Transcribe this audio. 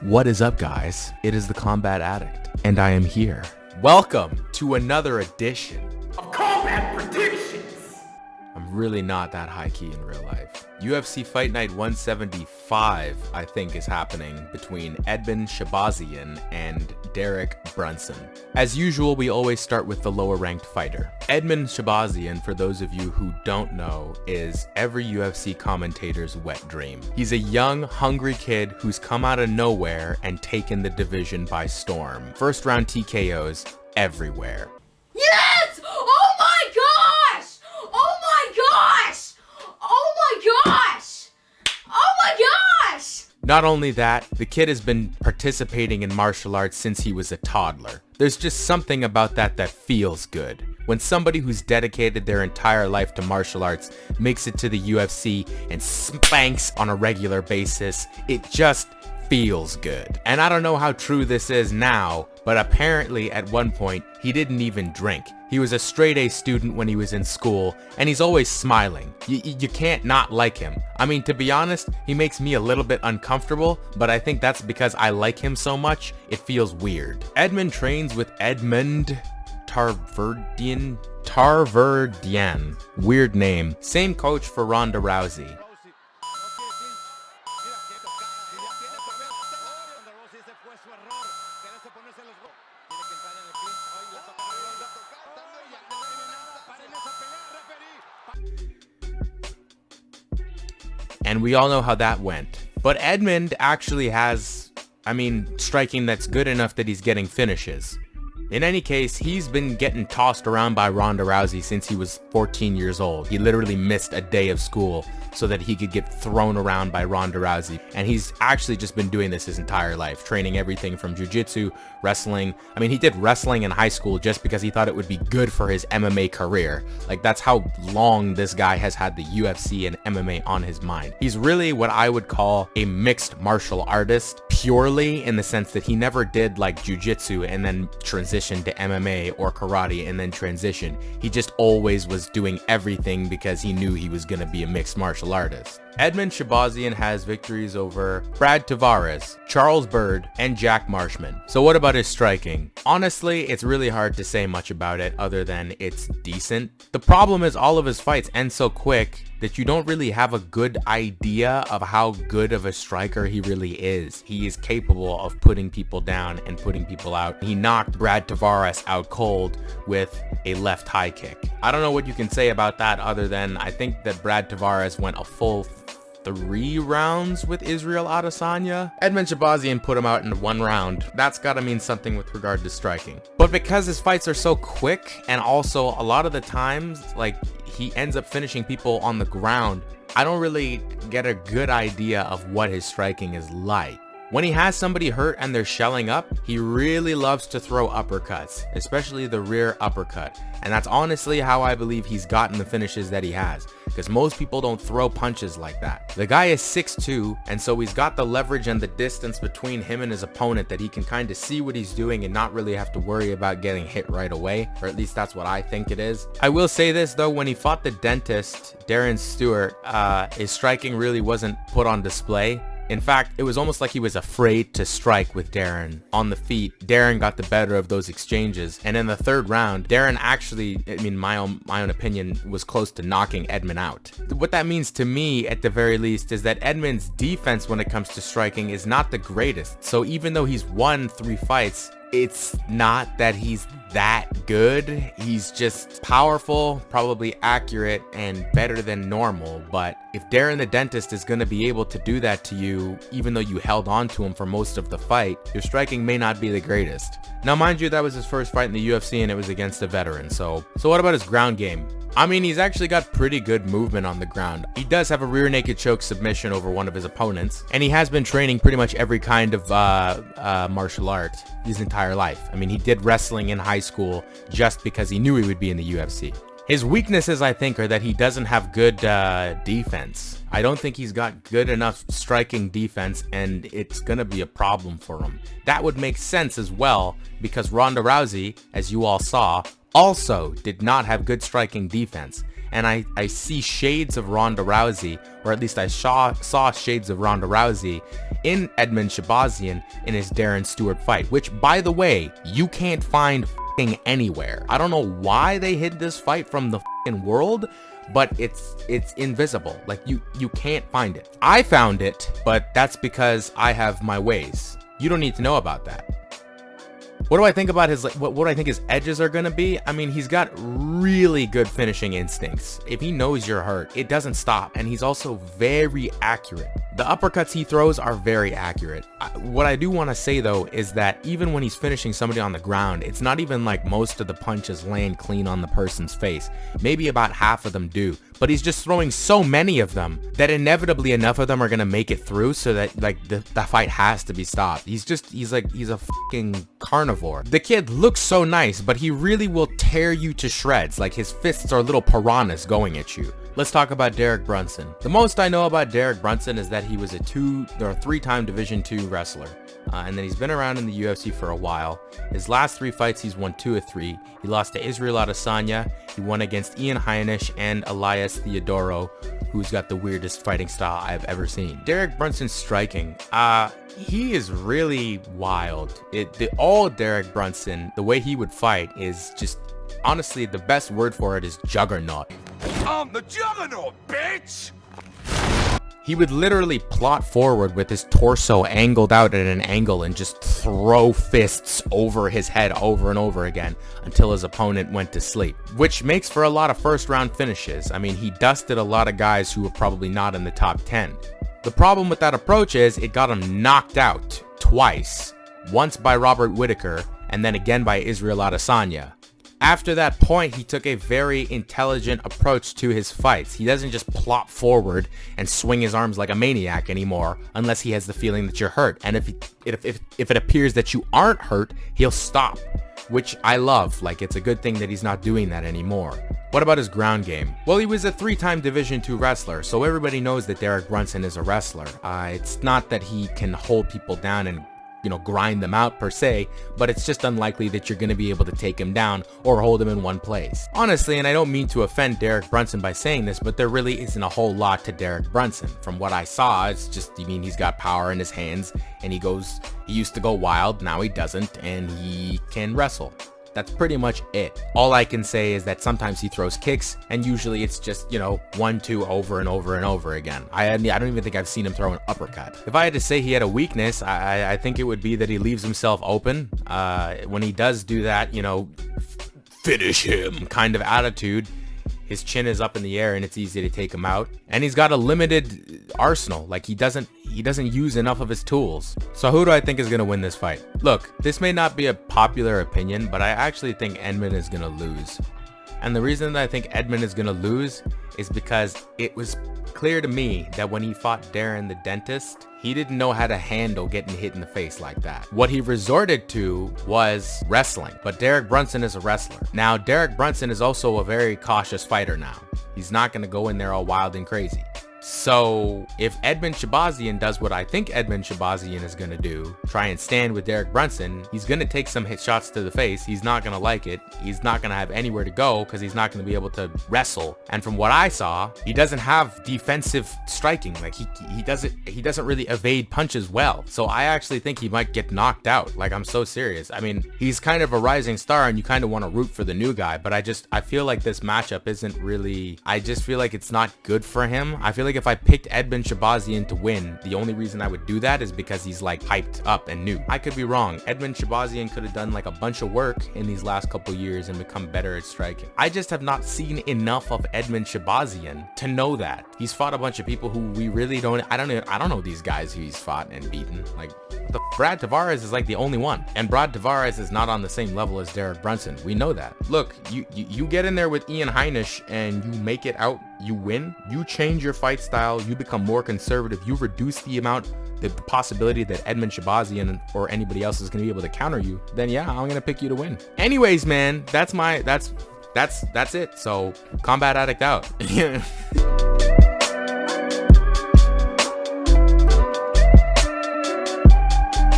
What is up, guys? It is the Combat Addict, and I am here. Welcome to another edition of Combat Predictions. I'm really not that high key in real life. UFC Fight Night 175, I think, is happening between Edmund Shabazian and Derek Brunson. As usual, we always start with the lower ranked fighter. Edmund Shabazian, for those of you who don't know, is every UFC commentator's wet dream. He's a young, hungry kid who's come out of nowhere and taken the division by storm. First round TKOs everywhere. Yes! Oh my gosh! Oh my gosh! Oh my gosh! Oh my gosh! Not only that, the kid has been participating in martial arts since he was a toddler. There's just something about that feels good. When somebody who's dedicated their entire life to martial arts makes it to the UFC and spanks on a regular basis, it just feels good. And I don't know how true this is now, but apparently at one point he didn't even drink. He was a straight A student when he was in school, and he's always smiling. You can't not like him. I mean, to be honest, he makes me a little bit uncomfortable, but I think that's because I like him so much, it feels weird. Edmund trains with Edmund Tarverdian. Weird name. Same coach for Ronda Rousey. And we all know how that went. But Edmund actually has, striking that's good enough that he's getting finishes. In any case, he's been getting tossed around by Ronda Rousey since he was 14 years old. He literally missed a day of school so that he could get thrown around by Ronda Rousey. And he's actually just been doing this his entire life, training everything from jiu-jitsu, wrestling. He did wrestling in high school just because he thought it would be good for his MMA career. Like, that's how long this guy has had the UFC and MMA on his mind. He's really what I would call a mixed martial artist, purely in the sense that he never did like jiu-jitsu and then transitioned to MMA or karate and then transition. He just always was doing everything because he knew he was going to be a mixed martial artist. Edmund Shabazian has victories over Brad Tavares, Charles Byrd, and Jack Marshman. So what about his striking? Honestly, it's really hard to say much about it other than it's decent. The problem is all of his fights end so quick that you don't really have a good idea of how good of a striker he really is. He is capable of putting people down and putting people out. He knocked Brad Tavares out cold with a left high kick. I don't know what you can say about that other than I think that Brad Tavares went a full 3 rounds with Israel Adesanya. Edmund Shabazian put him out in 1 round. That's gotta mean something with regard to striking. But because his fights are so quick, and also a lot of the times, he ends up finishing people on the ground, I don't really get a good idea of what his striking is like. When he has somebody hurt and they're shelling up, he really loves to throw uppercuts, especially the rear uppercut. And that's honestly how I believe he's gotten the finishes that he has, because most people don't throw punches like that. The guy is 6'2", and so he's got the leverage and the distance between him and his opponent that he can kind of see what he's doing and not really have to worry about getting hit right away, or at least that's what I think it is. I will say this though, when he fought the dentist, Darren Stewart, his striking really wasn't put on display. In fact, it was almost like he was afraid to strike with Darren. On the feet, Darren got the better of those exchanges, and in the 3rd round, Darren actually, my own opinion, was close to knocking Edmund out. What that means to me, at the very least, is that Edmund's defense when it comes to striking is not the greatest. So even though he's won 3 fights, it's not that he's that good. He's just powerful, probably accurate, and better than normal. But if Darren the dentist is going to be able to do that to you, even though you held on to him for most of the fight, your striking may not be the greatest. Now, mind you, that was his first fight in the UFC, and it was against a veteran. So what about his ground game? He's actually got pretty good movement on the ground. He does have a rear naked choke submission over one of his opponents, and he has been training pretty much every kind of martial art his entire life. He did wrestling in high school just because he knew he would be in the UFC. His weaknesses, I think, are that he doesn't have good defense. I don't think he's got good enough striking defense, and it's gonna be a problem for him. That would make sense as well, because Ronda Rousey, as you all saw, also did not have good striking defense. and I see shades of Ronda Rousey, or at least I saw shades of Ronda Rousey in Edmund Shabazian in his Darren Stewart fight, which, by the way, you can't find anywhere. I don't know why they hid this fight from the world, but it's invisible. Like, you can't find it. I found it, but that's because I have my ways. You don't need to know about that. What do I think about his, what do I think his edges are going to be? I mean, he's got really good finishing instincts. If he knows you're hurt, it doesn't stop. And he's also very accurate. The uppercuts he throws are very accurate. What I do want to say, though, is that even when he's finishing somebody on the ground, it's not even like most of the punches land clean on the person's face. Maybe about half of them do. But he's just throwing so many of them that inevitably enough of them are going to make it through, so that like the fight has to be stopped. He's a fucking carnivore. The kid looks so nice, but he really will tear you to shreds. Like, his fists are little piranhas going at you. Let's talk about Derek Brunson. The most I know about Derek Brunson is that he was a 3-time Division II wrestler. And then he's been around in the UFC for a while. His last 3 fights, he's won 2 of 3. He lost to Israel Adesanya. He won against Ian Heinisch and Elias Theodoro, who's got the weirdest fighting style I've ever seen. Derek Brunson's striking, he is really wild. All Derek Brunson, the way he would fight is just, honestly, the best word for it is juggernaut. I'm the juggernaut, bitch! He would literally plot forward with his torso angled out at an angle and just throw fists over his head over and over again until his opponent went to sleep, which makes for a lot of first round finishes. I mean, he dusted a lot of guys who were probably not in the top 10. The problem with that approach is it got him knocked out twice, once by Robert Whittaker and then again by Israel Adesanya. After that point, he took a very intelligent approach to his fights. He doesn't just plop forward and swing his arms like a maniac anymore unless he has the feeling that you're hurt. And if it appears that you aren't hurt, he'll stop, which I love. Like, it's a good thing that he's not doing that anymore. What about his ground game? Well, he was a 3-time Division II wrestler, so everybody knows that Derek Brunson is a wrestler. It's not that he can hold people down and grind them out per se, but it's just unlikely that you're going to be able to take him down or hold him in one place. Honestly, and I don't mean to offend Derek Brunson by saying this, but there really isn't a whole lot to Derek Brunson. From what I saw, it's just, he's got power in his hands, and he used to go wild, now he doesn't, and he can wrestle. That's pretty much it. All I can say is that sometimes he throws kicks, and usually it's just, 1-2 over and over and over again. I don't even think I've seen him throw an uppercut. If I had to say he had a weakness, I think it would be that he leaves himself open. When he does do that, finish him kind of attitude, his chin is up in the air and it's easy to take him out. And he's got a limited arsenal. Like, he doesn't use enough of his tools. So who do I think is going to win this fight? Look, this may not be a popular opinion, but I actually think Edmund is going to lose. And the reason that I think Edmund is going to lose is because it was clear to me that when he fought Darren the Dentist, he didn't know how to handle getting hit in the face like that. What he resorted to was wrestling, but Derek Brunson is a wrestler. Now, Derek Brunson is also a very cautious fighter now. He's not going to go in there all wild and crazy. So if Edmund Shabazian does what I think Edmund Shabazian is going to do, try and stand with Derek Brunson, he's going to take some hit shots to the face. He's not going to like it. He's not going to have anywhere to go because he's not going to be able to wrestle. And from what I saw, he doesn't have defensive striking. Like, he doesn't really evade punches well. So I actually think he might get knocked out. Like, I'm so serious. I mean, he's kind of a rising star and you kind of want to root for the new guy, but I feel like this matchup isn't really, I just feel like it's not good for him. I feel like if I picked Edmund Shabazian to win, the only reason I would do that is because he's like hyped up and new. I could be wrong. Edmund Shabazian could have done like a bunch of work in these last couple years and become better at striking. I just have not seen enough of Edmund Shabazian to know that. He's fought a bunch of people who we really don't, I don't know these guys who he's fought and beaten. Like, Brad Tavares is like the only one, and Brad Tavares is not on the same level as Derek Brunson. We know that. Look, you get in there with Ian Heinisch and you make it out, you win, you change your fight style, you become more conservative, you reduce the possibility that Edmund Shabazian or anybody else is going to be able to counter you, then yeah, I'm going to pick you to win. Anyways, man, that's it. So, Combat Addict out.